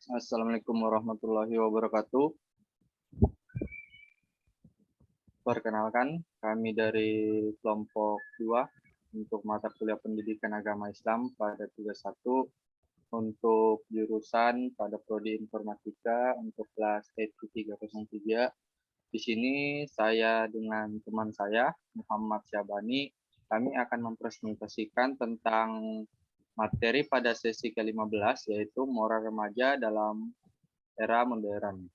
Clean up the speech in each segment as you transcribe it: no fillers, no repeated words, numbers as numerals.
Assalamualaikum warahmatullahi wabarakatuh. Perkenalkan, kami dari kelompok 2 untuk mata kuliah pendidikan agama Islam pada tugas 1 untuk jurusan pada prodi informatika untuk kelas EP303. Di sini saya dengan teman saya, Muhammad Syabani, kami akan mempresentasikan tentang materi pada sesi ke-15, yaitu moral remaja dalam era modern.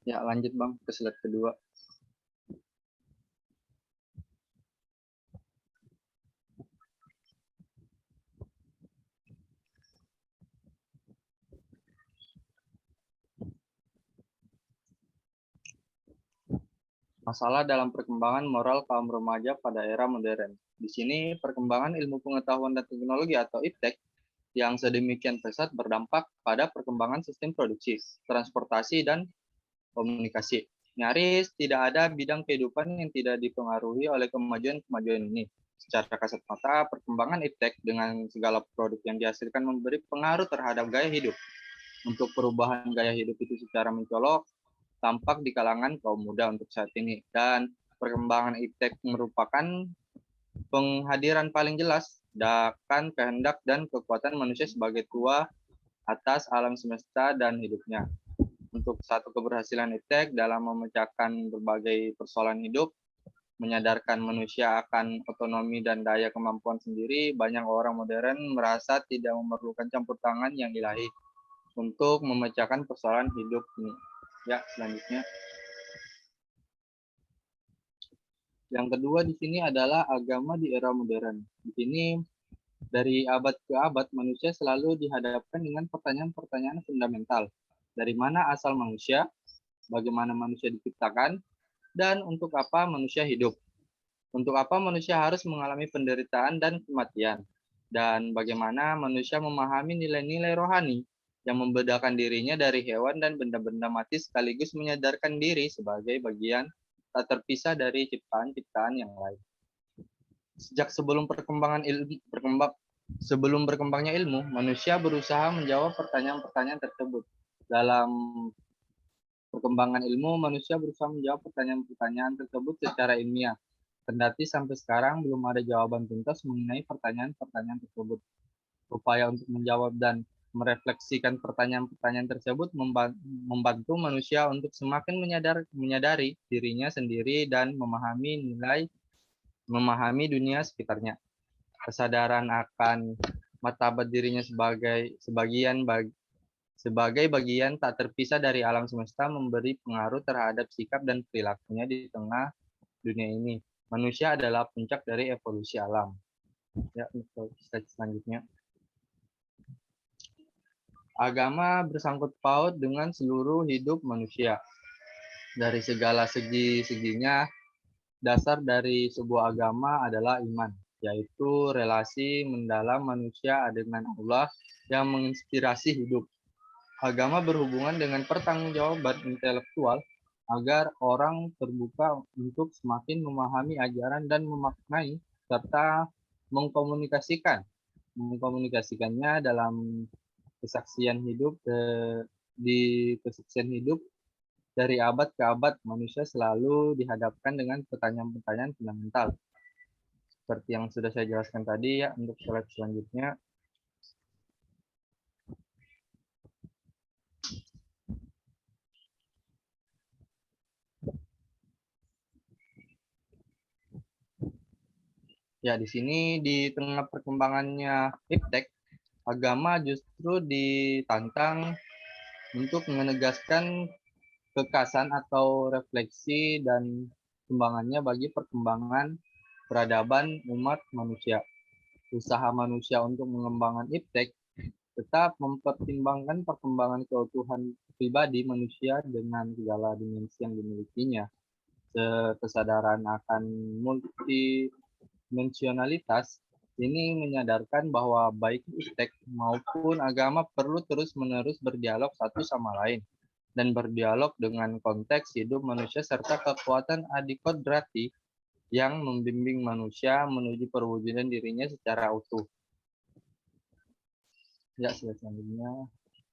Ya, lanjut Bang ke slide kedua. Masalah dalam perkembangan moral kaum remaja pada era modern. Di sini, perkembangan ilmu pengetahuan dan teknologi atau iptek yang sedemikian pesat berdampak pada perkembangan sistem produksi, transportasi, dan komunikasi. Nyaris tidak ada bidang kehidupan yang tidak dipengaruhi oleh kemajuan-kemajuan ini. Secara kasat mata, perkembangan iptek dengan segala produk yang dihasilkan memberi pengaruh terhadap gaya hidup. Untuk perubahan gaya hidup itu secara mencolok, tampak di kalangan kaum muda untuk saat ini. Dan perkembangan iptek merupakan penghadiran paling jelas akan kehendak dan kekuatan manusia sebagai tua atas alam semesta dan hidupnya. Untuk satu keberhasilan iptek dalam memecahkan berbagai persoalan hidup, menyadarkan manusia akan otonomi dan daya kemampuan sendiri, banyak orang modern merasa tidak memerlukan campur tangan yang ilahi untuk memecahkan persoalan hidup ini. Ya, selanjutnya. Yang kedua di sini adalah agama di era modern. Di sini dari abad ke abad manusia selalu dihadapkan dengan pertanyaan-pertanyaan fundamental. Dari mana asal manusia? Bagaimana manusia diciptakan? Dan untuk apa manusia hidup? Untuk apa manusia harus mengalami penderitaan dan kematian? Dan bagaimana manusia memahami nilai-nilai rohani yang membedakan dirinya dari hewan dan benda-benda mati sekaligus menyadarkan diri sebagai bagian tak terpisah dari ciptaan-ciptaan yang lain. Sejak sebelum berkembangnya ilmu, manusia berusaha menjawab pertanyaan-pertanyaan tersebut. Dalam perkembangan ilmu, manusia berusaha menjawab pertanyaan-pertanyaan tersebut secara ilmiah. Kendati sampai sekarang belum ada jawaban tuntas mengenai pertanyaan-pertanyaan tersebut. Upaya untuk menjawab dan merefleksikan pertanyaan-pertanyaan tersebut membantu manusia untuk semakin menyadari dirinya sendiri dan memahami dunia sekitarnya. Kesadaran akan martabat dirinya sebagai bagian tak terpisah dari alam semesta memberi pengaruh terhadap sikap dan perilakunya di tengah dunia ini. Manusia adalah puncak dari evolusi alam. Ya, untuk slide selanjutnya. Agama bersangkut paut dengan seluruh hidup manusia. Dari segala segi-seginya, dasar dari sebuah agama adalah iman, yaitu relasi mendalam manusia dengan Allah yang menginspirasi hidup. Agama berhubungan dengan pertanggungjawaban intelektual agar orang terbuka untuk semakin memahami ajaran dan memaknai serta mengkomunikasikannya dalam kesaksian hidup di kesaksian hidup dari abad ke abad manusia selalu dihadapkan dengan pertanyaan-pertanyaan fundamental seperti yang sudah saya jelaskan tadi ya. Untuk slide selanjutnya. Ya, di sini di tengah perkembangannya iptek, agama justru ditantang untuk menegaskan kekasan atau refleksi dan kembangannya bagi perkembangan peradaban umat manusia. Usaha manusia untuk mengembangkan iptek tetap mempertimbangkan perkembangan keutuhan pribadi manusia dengan segala dimensi yang dimilikinya. Kesadaran akan multidimensionalitas ini menyadarkan bahwa baik iptek maupun agama perlu terus-menerus berdialog satu sama lain dan berdialog dengan konteks hidup manusia serta kekuatan adikodrati yang membimbing manusia menuju perwujudan dirinya secara utuh. Ya, selanjutnya.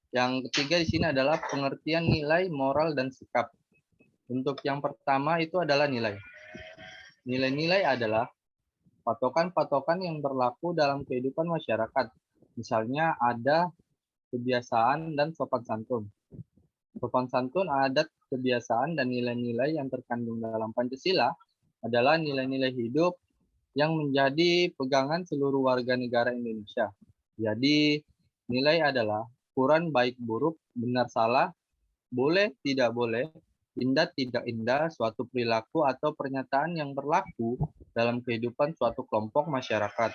Yang ketiga di sini adalah pengertian nilai, moral, dan sikap. Untuk yang pertama itu adalah nilai. Nilai-nilai adalah patokan-patokan yang berlaku dalam kehidupan masyarakat. Misalnya ada kebiasaan dan sopan santun. Sopan santun, adat, kebiasaan, dan nilai-nilai yang terkandung dalam Pancasila adalah nilai-nilai hidup yang menjadi pegangan seluruh warga negara Indonesia. Jadi, nilai adalah ukuran baik buruk, benar salah, boleh tidak boleh, indah tidak indah, suatu perilaku atau pernyataan yang berlaku dalam kehidupan suatu kelompok masyarakat.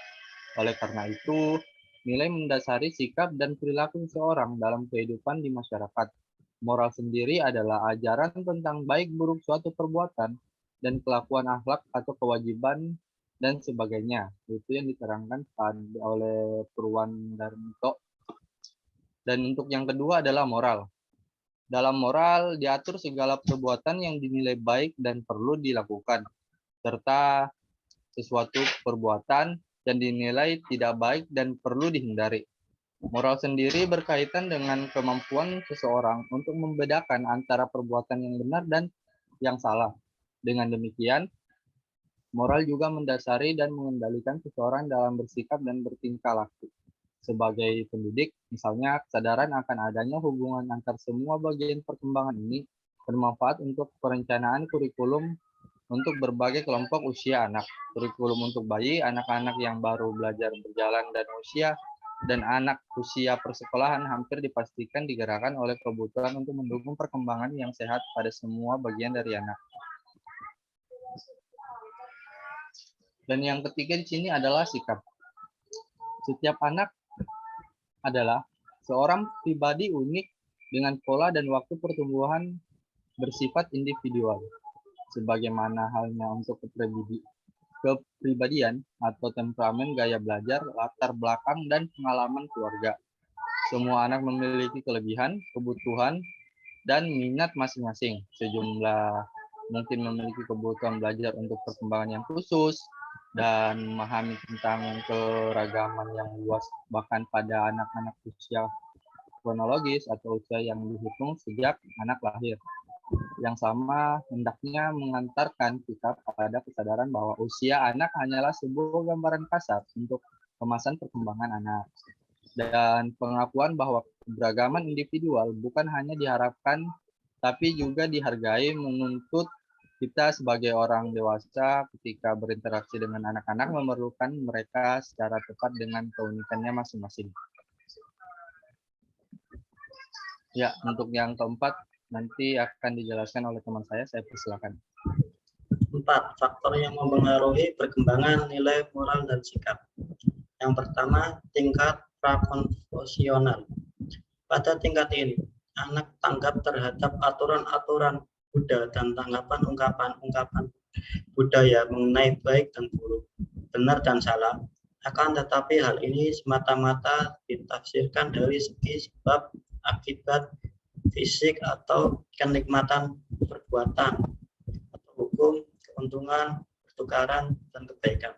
Oleh karena itu, nilai mendasari sikap dan perilaku seseorang dalam kehidupan di masyarakat. Moral sendiri adalah ajaran tentang baik buruk suatu perbuatan dan kelakuan akhlak atau kewajiban dan sebagainya. Itu yang diterangkan oleh Purwan Darmito. Dan untuk yang kedua adalah moral. Dalam moral diatur segala perbuatan yang dinilai baik dan perlu dilakukan, serta sesuatu perbuatan yang dinilai tidak baik dan perlu dihindari. Moral sendiri berkaitan dengan kemampuan seseorang untuk membedakan antara perbuatan yang benar dan yang salah. Dengan demikian, moral juga mendasari dan mengendalikan seseorang dalam bersikap dan bertingkah laku. Sebagai pendidik, misalnya kesadaran akan adanya hubungan antar semua bagian perkembangan ini bermanfaat untuk perencanaan kurikulum untuk berbagai kelompok usia anak. Kurikulum untuk bayi, anak-anak yang baru belajar berjalan dan anak usia persekolahan hampir dipastikan digerakkan oleh kebutuhan untuk mendukung perkembangan yang sehat pada semua bagian dari anak. Dan yang ketiga di sini adalah sikap. Setiap anak adalah seorang pribadi unik dengan pola dan waktu pertumbuhan bersifat individual. Sebagaimana halnya untuk kepribadian atau temperamen, gaya belajar, latar belakang, dan pengalaman keluarga. Semua anak memiliki kelebihan, kebutuhan, dan minat masing-masing. Sejumlah mungkin memiliki kebutuhan belajar untuk perkembangan yang khusus, dan memahami tentang keragaman yang luas, bahkan pada anak-anak usia kronologis atau usia yang dihitung sejak anak lahir. Yang sama hendaknya mengantarkan kita pada kesadaran bahwa usia anak hanyalah sebuah gambaran kasar untuk kemasan perkembangan anak. Dan pengakuan bahwa keberagaman individual bukan hanya diharapkan, tapi juga dihargai menuntut kita sebagai orang dewasa ketika berinteraksi dengan anak-anak memerlukan mereka secara tepat dengan keunikannya masing-masing. Ya, untuk yang keempat nanti akan dijelaskan oleh teman saya persilakan. 4. Faktor yang mempengaruhi perkembangan nilai moral dan sikap. Yang pertama, tingkat prakonfusional. Pada tingkat ini, anak tanggap terhadap aturan-aturan Buddha dan tanggapan ungkapan-ungkapan budaya mengenai baik dan buruk, benar dan salah. Akan tetapi hal ini semata-mata ditafsirkan dari segi sebab akibat fisik atau kenikmatan perbuatan atau hukum, keuntungan, pertukaran, dan kebaikan.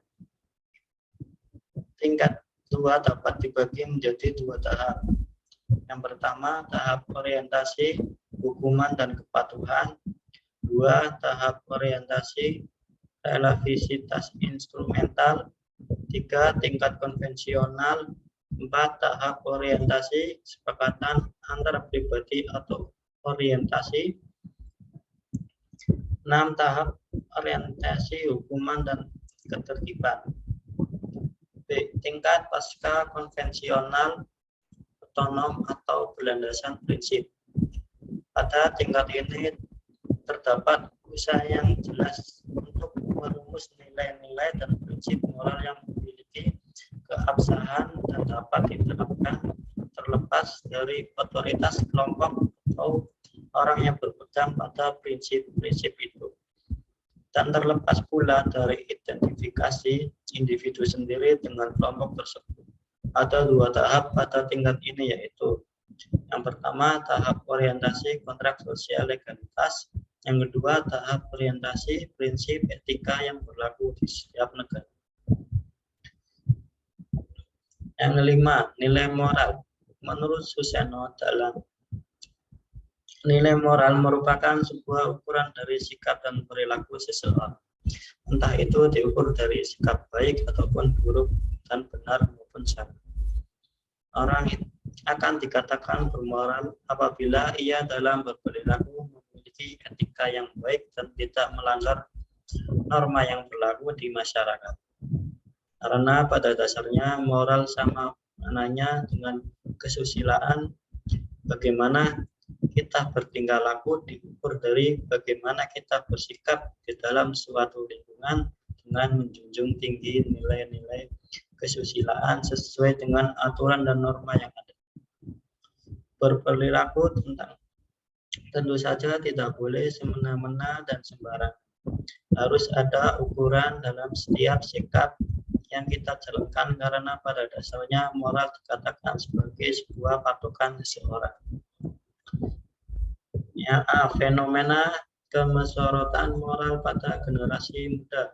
Tingkat 2 dapat dibagi menjadi 2 tahap. Yang pertama, tahap orientasi, hukuman, dan kepatuhan. 2. Tahap orientasi, relativitas instrumental. 3. Tingkat konvensional. 4. Tahap orientasi, kesepakatan antara pribadi atau orientasi. 6. Tahap orientasi, hukuman, dan ketertiban. B. Tingkat pasca konvensional, otonom, atau berlandasan prinsip. Pada tingkat ini terdapat usaha yang jelas untuk merumus nilai-nilai dan prinsip moral yang memiliki keabsahan dan dapat diterapkan terlepas dari otoritas kelompok atau orang yang berpegang pada prinsip-prinsip itu, dan terlepas pula dari identifikasi individu sendiri dengan kelompok tersebut. Ada 2 tahap pada tingkat ini, yaitu yang pertama tahap orientasi kontrak sosial legalitas, yang kedua tahap orientasi prinsip etika yang berlaku di setiap negara. Yang kelima, nilai moral. Menurut Suseno, dalam nilai moral merupakan sebuah ukuran dari sikap dan perilaku seseorang. Entah itu diukur dari sikap baik ataupun buruk dan benar maupun salah. Orang akan dikatakan bermoral apabila ia dalam berperilaku memiliki etika yang baik dan tidak melanggar norma yang berlaku di masyarakat. Karena pada dasarnya moral sama maknanya dengan kesusilaan. Bagaimana kita bertingkah laku diukur dari bagaimana kita bersikap di dalam suatu lingkungan dengan menjunjung tinggi nilai-nilai kesusilaan sesuai dengan aturan dan norma yang ada. Berperilaku tentu saja tidak boleh semena-mena dan sembarangan. Harus ada ukuran dalam setiap sikap yang kita jalankan karena pada dasarnya moral dikatakan sebagai sebuah patokan seseorang. Ya, fenomena kemusorotan moral pada generasi muda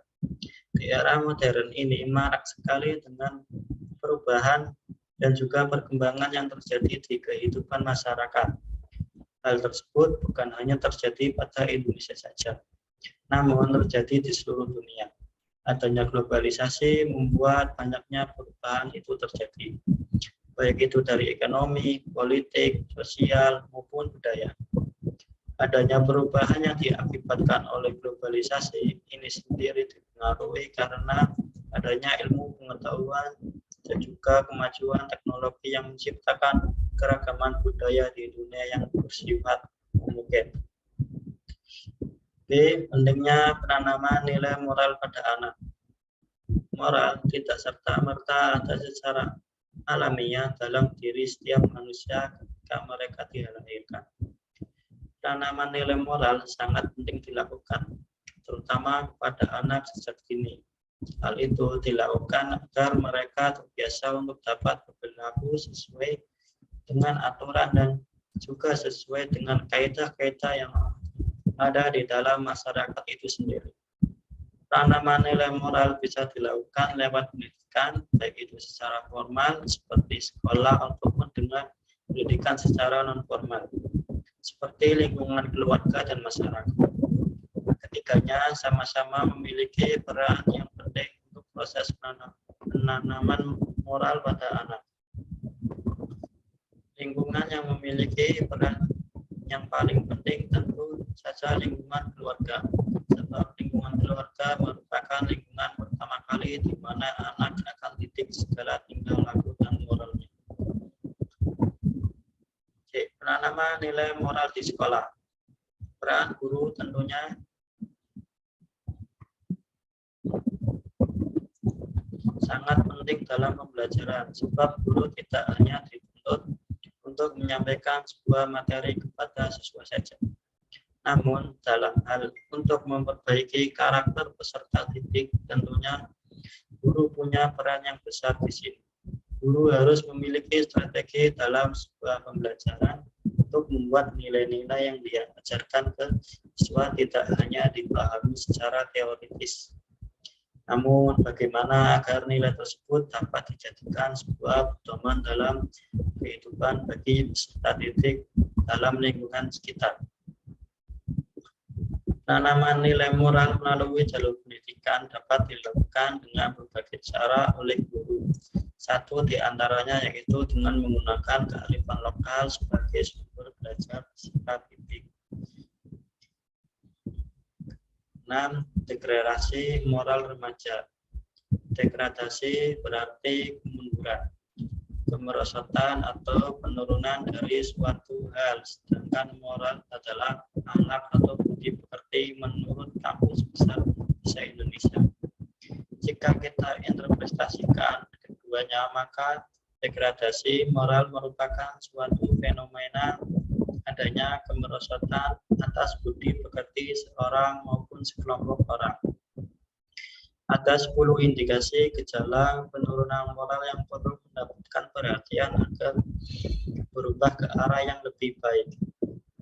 di era modern ini marak sekali dengan perubahan dan juga perkembangan yang terjadi di kehidupan masyarakat. Hal tersebut bukan hanya terjadi pada Indonesia saja, namun terjadi di seluruh dunia. Adanya globalisasi membuat banyaknya perubahan itu terjadi, baik itu dari ekonomi, politik, sosial, maupun budaya. Adanya perubahan yang diakibatkan oleh globalisasi ini sendiri dipengaruhi karena adanya ilmu pengetahuan dan juga kemajuan teknologi yang menciptakan keragaman budaya di dunia yang bersifat homogen. B. Pentingnya penanaman nilai moral pada anak. Moral tidak serta-merta ada secara alamiah dalam diri setiap manusia ketika mereka dilahirkan. Penanaman nilai moral sangat penting dilakukan, terutama pada anak sejak dini. Hal itu dilakukan agar mereka terbiasa untuk dapat berperilaku sesuai dengan aturan dan juga sesuai dengan kaidah-kaidah yang ada di dalam masyarakat itu sendiri. Penanaman nilai moral bisa dilakukan lewat pendidikan, baik itu secara formal seperti sekolah ataupun dengan pendidikan secara non formal, seperti lingkungan keluarga dan masyarakat. Ketiganya sama-sama memiliki peran yang penting untuk proses penanaman moral pada anak. Lingkungan yang memiliki peran yang paling penting tentu saja lingkungan keluarga, sebab lingkungan keluarga merupakan lingkungan pertama kali di mana anak akan didik segala tingkah laku dan moralnya. Oke, penanaman nilai moral di sekolah. Peran guru tentunya sangat penting dalam pembelajaran, sebab guru tidak hanya dituntut untuk menyampaikan sebuah materi kepada siswa saja, namun dalam hal untuk memperbaiki karakter peserta didik, tentunya guru punya peran yang besar di sini. Guru harus memiliki strategi dalam sebuah pembelajaran untuk membuat nilai-nilai yang dia ajarkan ke siswa tidak hanya dipahami secara teoritis, namun bagaimana agar nilai tersebut dapat dijadikan sebuah pedoman dalam kehidupan bagi peserta didik dalam lingkungan sekitar. Penanaman nilai moral melalui jalur pendidikan dapat dilakukan dengan berbagai cara oleh guru. Satu di antaranya yaitu dengan menggunakan kearifan lokal sebagai sumber belajar peserta didik. 6. Degradasi moral remaja. Degradasi berarti kemunduran, kemerosotan atau penurunan dari suatu hal, sedangkan moral adalah akhlak atau budi pekerti menurut Kamus Besar Bahasa Indonesia. Jika kita interpretasikan keduanya, maka degradasi moral merupakan suatu fenomena adanya kemerosotan atas budi pekerti seorang maupun sekelompok orang. Ada 10 indikasi gejala penurunan moral yang perlu mendapatkan perhatian agar berubah ke arah yang lebih baik.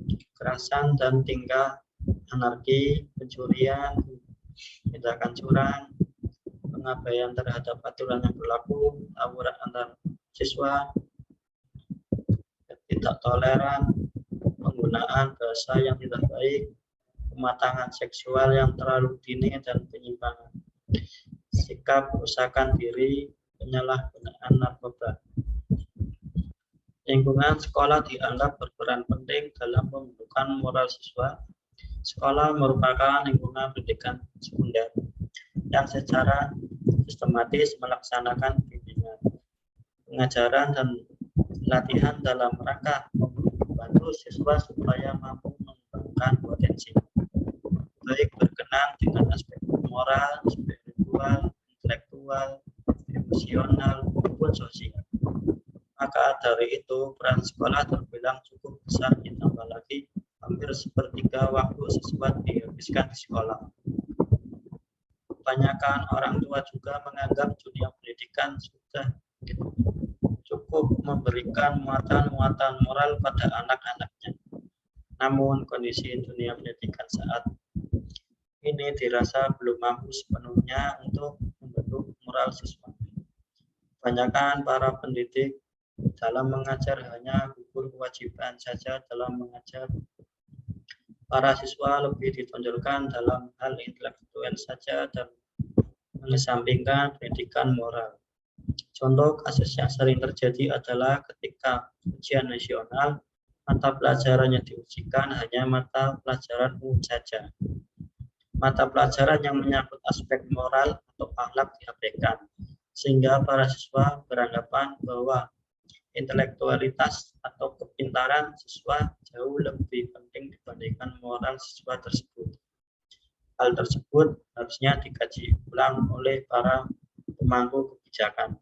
Kekerasan dan tingkah anarki, pencurian, tindakan curang, pengabaian terhadap aturan yang berlaku, tawuran antar siswa, tidak toleran, penggunaan bahasa yang tidak baik, kematangan seksual yang terlalu dini dan penyimpangan, sikap merusakan diri, penyalahgunaan narkoba. Lingkungan sekolah dianggap berperan penting dalam pembentukan moral siswa. Sekolah merupakan lingkungan pendidikan sekunder yang secara sistematis melaksanakan bimbingan, pengajaran, dan latihan dalam rangka membantu siswa supaya mampu mengembangkan potensi, baik berkenan dengan aspek moral, spiritual, intelektual, emosional, maupun sosial. Maka dari itu, peran sekolah terbilang cukup besar, ditambah lagi hampir sepertiga waktu siswa dihabiskan di sekolah. Kebanyakan orang tua juga menganggap dunia pendidikan sudah cukup memberikan muatan-muatan moral pada anak-anaknya. Namun, kondisi dunia pendidikan saat ini dirasa belum mampu sepenuhnya untuk membentuk moral siswa. Kebanyakan para pendidik dalam mengajar hanya gugur kewajiban saja dalam mengajar. Para siswa lebih ditonjolkan dalam hal intelektual saja dan mengesampingkan pendidikan moral. Contoh kasus yang sering terjadi adalah ketika ujian nasional, mata pelajaran yang diujikan hanya mata pelajaran umum saja. Mata pelajaran yang menyangkut aspek moral atau akhlak diabaikan, sehingga para siswa beranggapan bahwa intelektualitas atau kepintaran siswa jauh lebih penting dibandingkan moral siswa tersebut. Hal tersebut harusnya dikaji ulang oleh para pemangku kebijakan.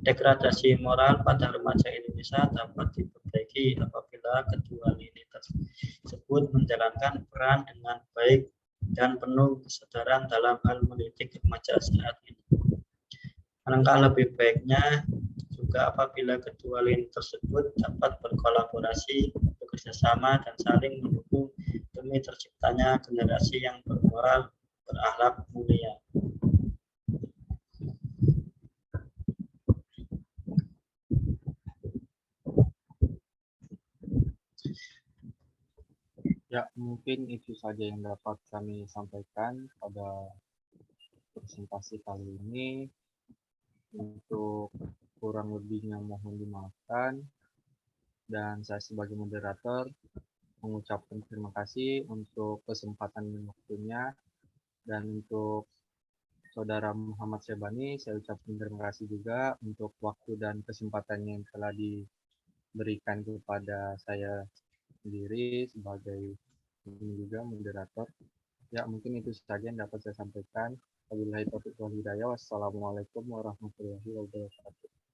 Degradasi moral pada remaja Indonesia dapat diperbaiki apabila kedua lini tersebut menjalankan peran dengan baik dan penuh kesadaran dalam hal mendidik remaja saat ini. Alangkah lebih baiknya juga apabila kedua lini tersebut dapat berkolaborasi, bekerjasama, dan saling mendukung demi terciptanya generasi yang bermoral, berakhlak mulia. Ya, mungkin itu saja yang dapat kami sampaikan pada presentasi kali ini. Untuk kurang lebihnya mohon dimaafkan. Dan saya sebagai moderator mengucapkan terima kasih untuk kesempatan dan waktunya. Dan untuk Saudara Muhammad Syabani, saya ucapkan terima kasih juga untuk waktu dan kesempatannya yang telah diberikan kepada saya sendiri sebagai ini juga moderator. Ya, mungkin itu saja yang dapat saya sampaikan. Wabillahi taufiq wal hidayah. Wassalamualaikum warahmatullahi wabarakatuh.